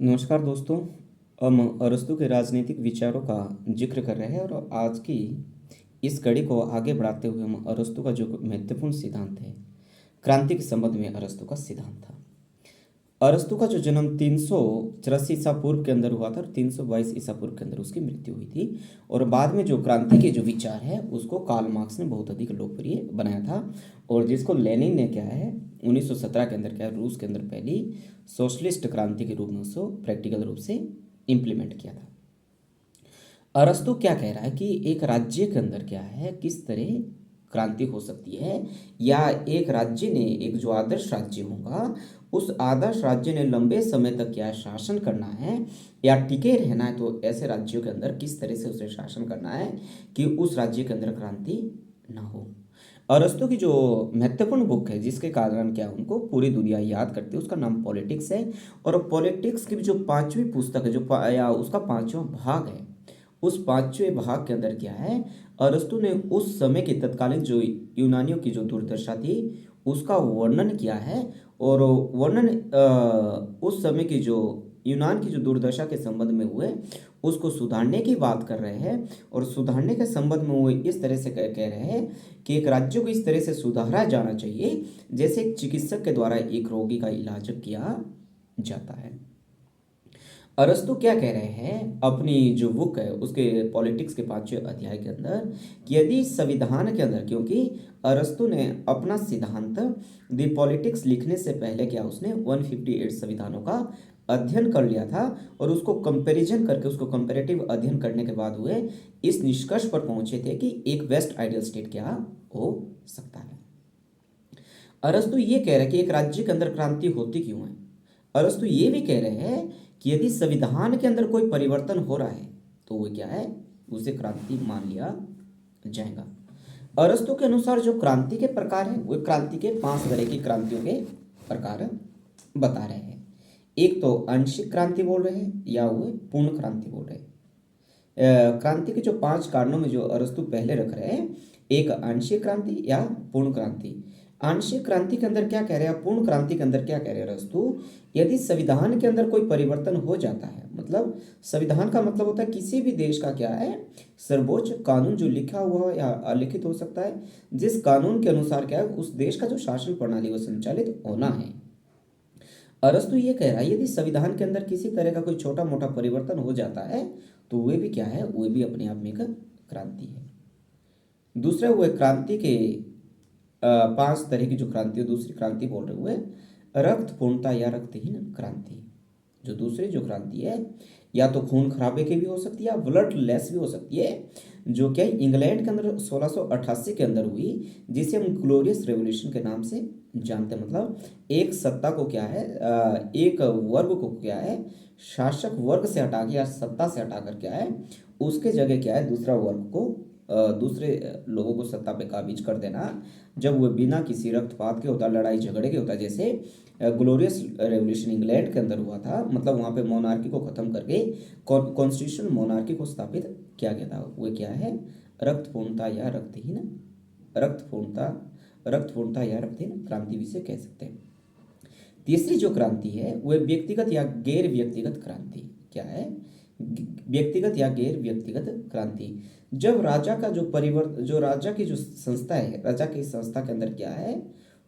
नमस्कार दोस्तों। हम अरस्तू के राजनीतिक विचारों का जिक्र कर रहे हैं और आज की इस कड़ी को आगे बढ़ाते हुए हम अरस्तू का जो महत्वपूर्ण सिद्धांत है, क्रांति के संबंध में अरस्तू का सिद्धांत था। अरस्तू का जो जन्म 384 ईसा पूर्व के अंदर हुआ था और 322 ईसा पूर्व के अंदर उसकी मृत्यु हुई थी। और बाद में जो क्रांति के जो विचार है उसको कार्ल मार्क्स ने बहुत अधिक लोकप्रिय बनाया था, और जिसको लेनिन ने क्या है 1917 के अंदर क्या है रूस के अंदर पहली सोशलिस्ट क्रांति के रूप में उसको प्रैक्टिकल रूप से इम्प्लीमेंट किया था। अरस्तु क्या कह रहा है कि एक राज्य के अंदर क्या है किस तरह क्रांति हो सकती है, या एक राज्य ने एक जो आदर्श राज्य होगा उस आदर्श राज्य ने लंबे समय तक क्या है शासन करना है या टिके रहना है, तो ऐसे राज्यों के अंदर किस तरह से उसे शासन करना है कि उस राज्य के अंदर क्रांति ना हो। अरस्तु की जो महत्वपूर्ण बुक है जिसके कारण क्या उनको पूरी दुनिया याद करती है उसका नाम पॉलिटिक्स है। और पॉलिटिक्स की जो पांचवी पुस्तक है या उसका पांचवा भाग है, उस पांचवें भाग के अंदर क्या है अरस्तु ने उस समय की तत्कालीन जो यूनानियों की जो दुर्दशा थी उसका वर्णन किया है। और वर्णन उस समय की जो यूनान की जो दुर्दशा के संबंध में हुए उसको सुधारने की बात कर रहे हैं। और सुधारने के संबंध में वो इस तरह से कह रहे हैं कि एक राज्य को इस तरह से सुधारा जाना चाहिए जैसे एक चिकित्सक के द्वारा एक रोगी का इलाज किया जाता है। अरस्तु क्या कह रहे हैं अपनी जो बुक है उसके पॉलिटिक्स के पांचवें अध्याय के अंदर कि यदि संविधान के अंदर, क्योंकि अरस्तु ने अपना सिद्धांत द पॉलिटिक्स लिखने से पहले क्या उसने 158 संविधानों का अध्ययन कर लिया था और उसको कंपैरिजन करके उसको कंपैरेटिव अध्ययन करने के बाद हुए इस निष्कर्ष पर पहुंचे थे कि एक बेस्ट आइडियल स्टेट क्या हो सकता है। अरस्तु ये कह रहे हैं कि एक राज्य के अंदर क्रांति होती क्यों है। अरस्तु ये भी कह रहे हैं कि यदि संविधान के अंदर कोई परिवर्तन हो रहा है तो वो क्या है उसे क्रांति मान लिया जाएगा। अरस्तु के अनुसार जो क्रांति के प्रकार है वो क्रांति के 5 तरह की क्रांतियों के प्रकार बता रहे हैं। एक तो आंशिक क्रांति बोल रहे हैं या वो पूर्ण क्रांति बोल रहे हैं। क्रांति के जो 5 कारणों में जो अरस्तु पहले रख रहे हैं, एक आंशिक क्रांति या पूर्ण क्रांति। आंशिक क्रांति के अंदर क्या कह रहे हैं, पूर्ण क्रांति के अंदर क्या कह रहे हैं अरस्तु, यदि संविधान के अंदर कोई परिवर्तन हो जाता है, मतलब संविधान का मतलब होता है किसी भी देश का क्या है सर्वोच्च कानून जो लिखा हुआ या अलिखित हो सकता है, जिस कानून के अनुसार क्या है उस देश का जो शासन प्रणाली वो संचालित होना है। अरस्तु ये कह रहा है यदि संविधान के अंदर किसी तरह का कोई छोटा मोटा परिवर्तन हो जाता है तो वे भी क्या है, वे भी अपने आप में एक क्रांति है। दूसरा हुए क्रांति के 5 तरह की जो क्रांति, दूसरी क्रांति बोल रहे हुए रक्त पूर्णता या रक्तहीन क्रांति। जो दूसरी जो क्रांति है या तो खून खराबे की भी हो सकती है या ब्लड लेस भी हो सकती है, जो क्या इंग्लैंड के अंदर 1688 के अंदर हुई, जिसे हम ग्लोरियस रेवोल्यूशन के नाम से जानते हैं। मतलब एक सत्ता को क्या है एक वर्ग को क्या है शासक वर्ग से हटा के या सत्ता से हटाकर क्या है उसके जगह क्या है दूसरा वर्ग को दूसरे लोगों को सत्ता पे काबिज कर देना, जब वो बिना किसी रक्तपात के होता, लड़ाई झगड़े के होता, जैसे ग्लोरियस रेवोल्यूशन इंग्लैंड के अंदर हुआ था। मतलब वहाँ पे मोनार्की को खत्म करके कॉन्स्टिट्यूशनल मोनार्की को स्थापित किया गया था। वो क्या है रक्तपूर्णता या रक्तहीन रक्तपूर्णता या रक्तहीन क्रांति भी से कह सकते हैं। तीसरी जो क्रांति है वह व्यक्तिगत या गैर व्यक्तिगत क्रांति। क्या है व्यक्तिगत या गैर व्यक्तिगत क्रांति। जब राजा का जो परिवर्तन, जो राजा की जो संस्था है, राजा की संस्था के अंदर क्या है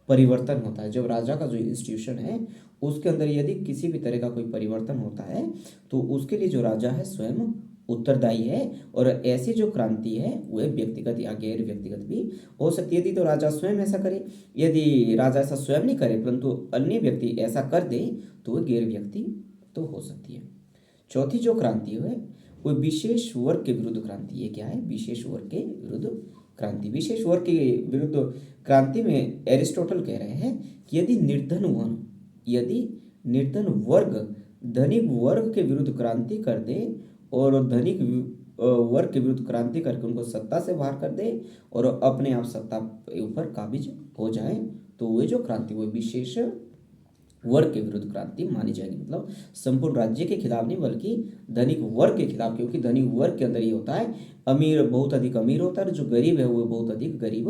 परिवर्तन होता है, जब राजा का जो इंस्टीट्यूशन है उसके अंदर यदि किसी भी तरह का कोई परिवर्तन होता है तो उसके लिए जो राजा है स्वयं उत्तरदायी है। और ऐसी जो क्रांति है वह व्यक्तिगत या गैर व्यक्तिगत भी हो सकती है। यदि तो राजा स्वयं ऐसा करे, यदि राजा ऐसा स्वयं नहीं करे परंतु अन्य व्यक्ति ऐसा कर दे तो वह गैर व्यक्ति तो हो सकती है। चौथी जो क्रांति है वो विशेष वर्ग के विरुद्ध क्रांति। ये क्या है विशेष वर्ग के विरुद्ध क्रांति। विशेष वर्ग के विरुद्ध क्रांति में एरिस्टोटल कह रहे हैं कि यदि निर्धन वर्ग धनिक वर्ग के विरुद्ध क्रांति कर दे और धनिक वर्ग के विरुद्ध क्रांति करके उनको सत्ता से बाहर कर दे और अपने आप सत्ता के ऊपर काबिज हो जाए तो वे जो क्रांति वो विशेष वर्ग के विरुद्ध क्रांति मानी जाएगी। मतलब संपूर्ण राज्य के खिलाफ नहीं बल्कि धनिक वर्ग के खिलाफ, क्योंकि धनिक वर्ग के अंदर ये होता है अमीर बहुत अधिक अमीर होता है और जो गरीब है वो बहुत अधिक गरीब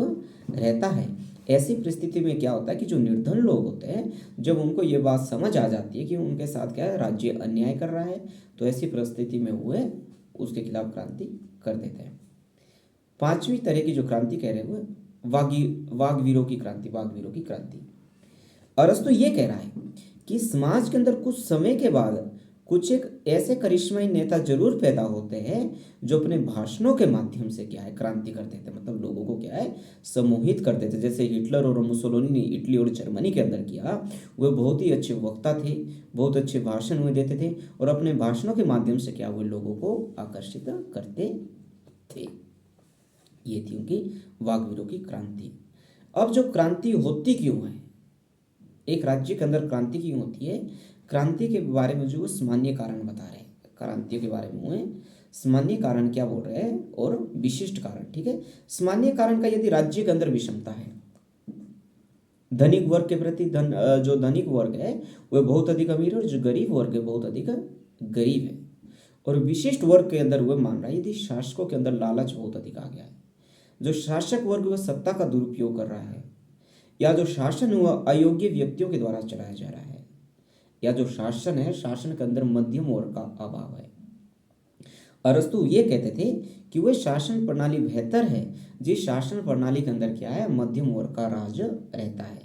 रहता है। ऐसी परिस्थिति में क्या होता है कि जो निर्धन लोग होते हैं, जब उनको ये बात समझ आ जाती है कि उनके साथ क्या है, राज्य अन्याय कर रहा है, तो ऐसी परिस्थिति में हुए उसके खिलाफ क्रांति कर देते हैं। पांचवी तरह की जो क्रांति कह रहे हैं वो वागवीरों की क्रांति, वागवीरों की क्रांति। अरस्तु ये कह रहा है कि समाज के अंदर कुछ समय के बाद कुछ एक ऐसे करिश्माई नेता जरूर पैदा होते हैं जो अपने भाषणों के माध्यम से क्या है, क्रांति कर देते, मतलब लोगों को क्या है, सम्मोहित कर देते। जैसे हिटलर और मुसोलिनी ने इटली और जर्मनी के अंदर किया। वे बहुत ही अच्छे वक्ता थे, बहुत अच्छे भाषण हुए देते थे और अपने भाषणों के माध्यम से क्या हुए, लोगों को आकर्षित करते थे। ये थी उनकी वागवीरों की क्रांति। अब जो क्रांति होती क्यों है, एक राज्य के अंदर क्रांति क्यों होती है, क्रांति के बारे में जो सामान्य कारण बता रहे हैं, क्रांति के बारे में सामान्य कारण क्या बोल रहे हैं और विशिष्ट कारण। ठीक है, सामान्य कारण का यदि राज्य के अंदर विषमता है, धनिक वर्ग के प्रति जो धनिक वर्ग है वह बहुत अधिक अमीर है और जो गरीब वर्ग है बहुत अधिक गरीब है। और विशिष्ट वर्ग के अंदर वह मान रहा है यदि शासकों के अंदर लालच बहुत अधिक आ गया है, जो शासक वर्ग वह सत्ता का दुरुपयोग कर रहा है, या जो शासन वह अयोग्य व्यक्तियों के द्वारा चलाया जा रहा है, या जो शासन है, शासन के अंदर मध्यम वर्ग का अभाव है। अरस्तु ये कहते थे कि वह शासन प्रणाली बेहतर है जिस शासन प्रणाली के अंदर क्या है, मध्यम वर्ग का राज रहता है।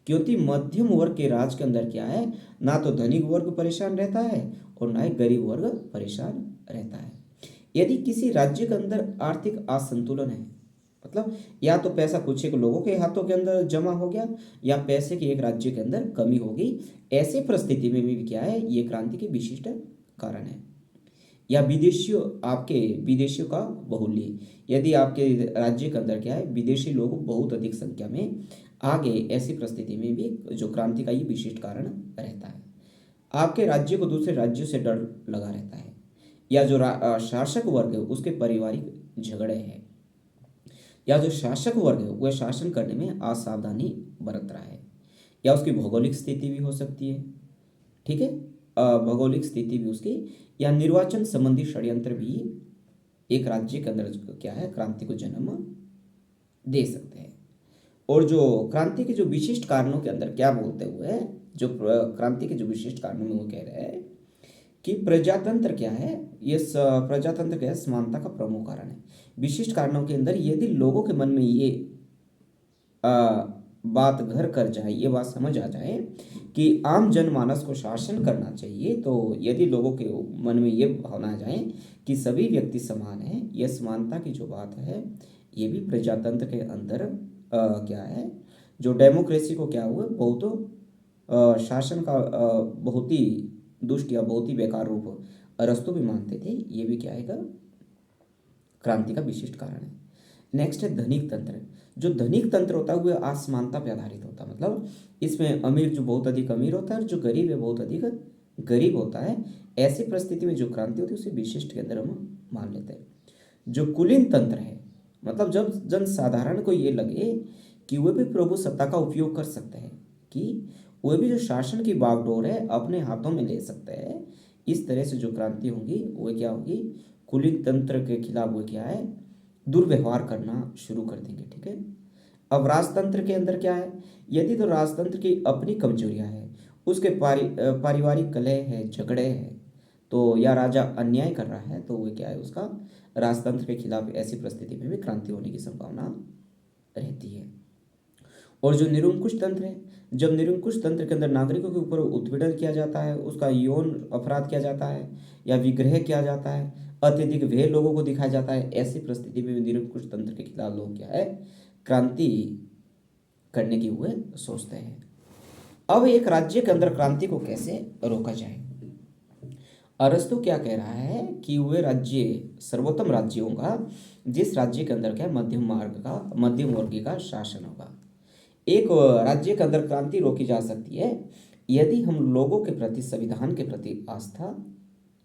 क्योंकि मध्यम वर्ग के राज के अंदर क्या है, ना तो धनिक वर्ग परेशान रहता है और ना ही गरीब वर्ग परेशान रहता है। यदि किसी राज्य के अंदर आर्थिक असंतुलन है, मतलब या तो पैसा कुछ एक लोगों के हाथों के अंदर जमा हो गया या पैसे की एक राज्य के अंदर कमी होगी, ऐसी परिस्थिति में भी क्या है, ये क्रांति के विशिष्ट कारण है। या विदेशियों का बाहुल्य, यदि आपके राज्य के अंदर क्या है, विदेशी लोग बहुत अधिक संख्या में आ गए, ऐसी परिस्थिति में भी जो क्रांति का ये विशिष्ट कारण रहता है। आपके राज्य को दूसरे राज्यों से डर लगा रहता है, या जो शासक वर्ग है उसके पारिवारिक झगड़े हैं, या जो शासक वर्ग है वह शासन करने में असावधानी बरत रहा है, या उसकी भौगोलिक स्थिति भी हो सकती है। ठीक है, भौगोलिक स्थिति भी उसकी, या निर्वाचन संबंधी षड्यंत्र भी एक राज्य के अंदर क्या है, क्रांति को जन्म दे सकते हैं। और जो क्रांति के जो विशिष्ट कारणों के अंदर क्या बोलते हुए, जो क्रांति के जो विशिष्ट कारणों में वो कह रहे हैं कि प्रजातंत्र क्या है, ये प्रजातंत्र क्या है, समानता का प्रमुख कारण है। विशिष्ट कारणों के अंदर यदि लोगों के मन में ये बात घर कर जाए, ये बात समझ आ जाए कि आम जनमानस को शासन करना चाहिए, तो यदि लोगों के मन में ये भावना आ जाए कि सभी व्यक्ति समान हैं, यह समानता की जो बात है ये भी प्रजातंत्र के अंदर क्या है, जो डेमोक्रेसी को क्या हुआ, बहुत शासन का बहुत ही दुष्ट या बहुत ही बेकार रूप अरस्तु भी मानते थे, ये भी क्या है, क्रांति का विशिष्ट कारण है। नेक्स्ट है धनिक तंत्र। जो धनिक तंत्र होता है वह असमानता पर आधारित होता है, मतलब इसमें अमीर जो बहुत अधिक अमीर होता है और जो गरीब है बहुत अधिक गरीब होता है। ऐसी परिस्थिति में जो क्रांति होती है उसे विशिष्ट के अंदर हम मान लेते हैं। जो कुलीन तंत्र है, मतलब जब जनसाधारण को ये लगे कि वे भी प्रभु सत्ता का उपयोग कर सकते हैं, कि वे भी जो शासन की बागडोर है अपने हाथों में ले सकते हैं, इस तरह से जो क्रांति होगी वो क्या होगी, कुलीन तंत्र के खिलाफ वो क्या है, दुर्व्यवहार करना शुरू कर देंगे। ठीक है, अब राजतंत्र के अंदर क्या है, यदि तो राजतंत्र की अपनी कमजोरियां हैं, उसके पारिवारिक कलह है, झगड़े हैं, तो या राजा अन्याय कर रहा है, तो वो क्या है, उसका राजतंत्र के खिलाफ ऐसी परिस्थिति में भी क्रांति होने की संभावना रहती है। और जो निरंकुश तंत्र है, जब निरंकुश तंत्र के अंदर नागरिकों के ऊपर उत्पीड़न किया जाता है, उसका यौन अपराध किया जाता है या विग्रह किया जाता है, अत्यधिक भय लोगों को दिखाया जाता है, ऐसी परिस्थिति में निरंकुश तंत्र के खिलाफ लोग क्या है, क्रांति करने की हुए सोचते हैं। अब एक राज्य के अंदर क्रांति को कैसे रोका जाए, अरस्तु क्या कह रहा है कि वह राज्य सर्वोत्तम राज्य होगा जिस राज्य के अंदर क्या मध्यम वर्गीय का शासन होगा। एक राज्य के अंदर क्रांति रोकी जा सकती है यदि हम लोगों के प्रति, संविधान के प्रति आस्था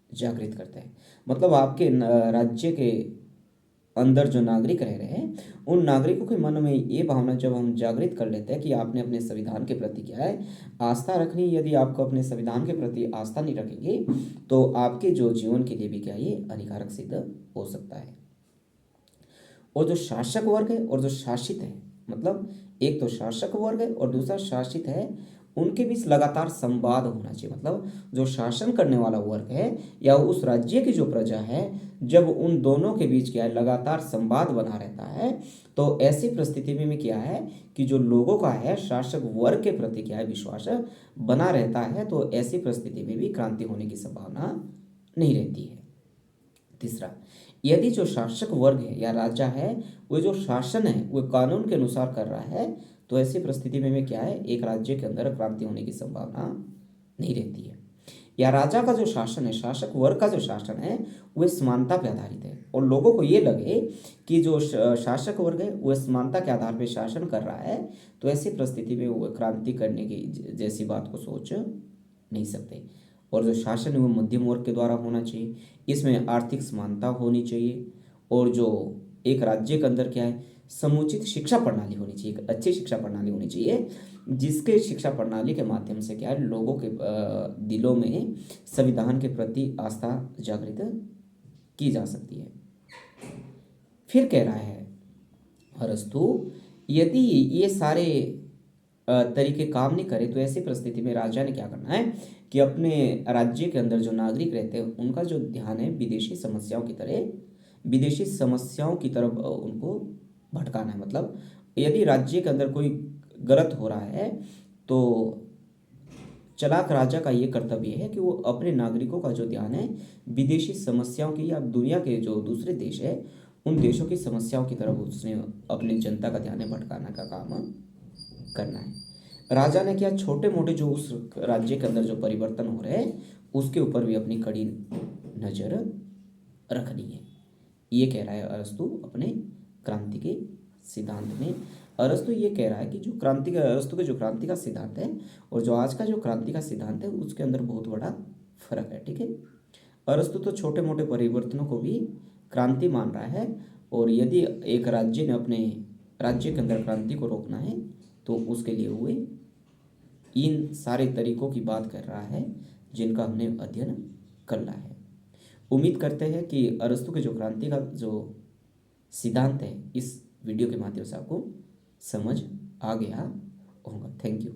जागृत करते हैं। मतलब आपके राज्य के अंदर जो नागरिक रह रहे हैं उन नागरिकों के मन में ये भावना जब हम जागृत कर लेते हैं कि आपने अपने संविधान के प्रति क्या है, आस्था रखनी। यदि आपको अपने संविधान के प्रति आस्था नहीं रखेंगे तो आपके जो जीवन के लिए भी क्या ये हानिकारक सिद्ध हो सकता है। और जो शासक वर्ग है और जो शासित है, मतलब एक तो शासक वर्ग है और दूसरा शासित है, उनके बीच लगातार संवाद होना चाहिए। मतलब जो शासन करने वाला वर्ग है या उस राज्य की जो प्रजा है, जब उन दोनों के बीच क्या है, लगातार संवाद बना रहता है, तो ऐसी परिस्थिति में क्या है कि जो लोगों का है शासक वर्ग के प्रति क्या है, विश्वास बना रहता है, तो ऐसी परिस्थिति में भी क्रांति होने की संभावना नहीं रहती है। तीसरा, यदि जो शासक वर्ग है या राजा है, वो जो शासन है वो कानून के अनुसार कर रहा है, तो ऐसी परिस्थिति में क्या है, एक राज्य के अंदर क्रांति होने की संभावना नहीं रहती है। या राजा का जो शासन है, शासक वर्ग का जो शासन है, वह समानता पर आधारित है और लोगों को ये लगे कि जो शासक वर्ग है वह समानता के आधार पर शासन कर रहा है, तो ऐसी परिस्थिति में वो क्रांति करने की जैसी बात को सोच नहीं सकते। और जो शासन है वो मध्यम वर्ग के द्वारा होना चाहिए, इसमें आर्थिक समानता होनी चाहिए, और जो एक राज्य के अंदर क्या है, समुचित शिक्षा प्रणाली होनी चाहिए, एक अच्छी शिक्षा प्रणाली होनी चाहिए, जिसके शिक्षा प्रणाली के माध्यम से क्या है, लोगों के दिलों में संविधान के प्रति आस्था जागृत की जा सकती है। फिर कह रहा है अरस्तु, यदि ये सारे तरीके काम नहीं करे, तो ऐसी परिस्थिति में राजा ने क्या करना है कि अपने राज्य के अंदर जो नागरिक रहते हैं उनका जो ध्यान है विदेशी समस्याओं की तरफ उनको भटकाना है। मतलब यदि राज्य के अंदर कोई गलत हो रहा है, तो चालाक राजा का ये कर्तव्य है कि वो अपने नागरिकों का जो ध्यान है विदेशी समस्याओं की या दुनिया के जो दूसरे देश है उन देशों की समस्याओं की तरफ उसने अपनी जनता का ध्यान भटकाना का काम करना है। राजा ने क्या, छोटे मोटे जो उस राज्य के अंदर जो परिवर्तन हो रहे हैं उसके ऊपर भी अपनी कड़ी नजर रखनी है। ये कह रहा है अरस्तु अपने क्रांति के सिद्धांत में। अरस्तु ये कह रहा है कि अरस्तु के जो क्रांति का सिद्धांत है और जो आज का जो क्रांति का सिद्धांत है उसके अंदर बहुत बड़ा फर्क है। ठीक है, अरस्तु तो छोटे मोटे परिवर्तनों को भी क्रांति मान रहा है, और यदि एक राज्य ने अपने राज्य के अंदर क्रांति को रोकना है तो उसके लिए हुए इन सारे तरीकों की बात कर रहा है जिनका हमने अध्ययन करना है। उम्मीद करते हैं कि अरस्तु के जो क्रांति का जो सिद्धांत है इस वीडियो के माध्यम से आपको समझ आ गया होगा। Thank you.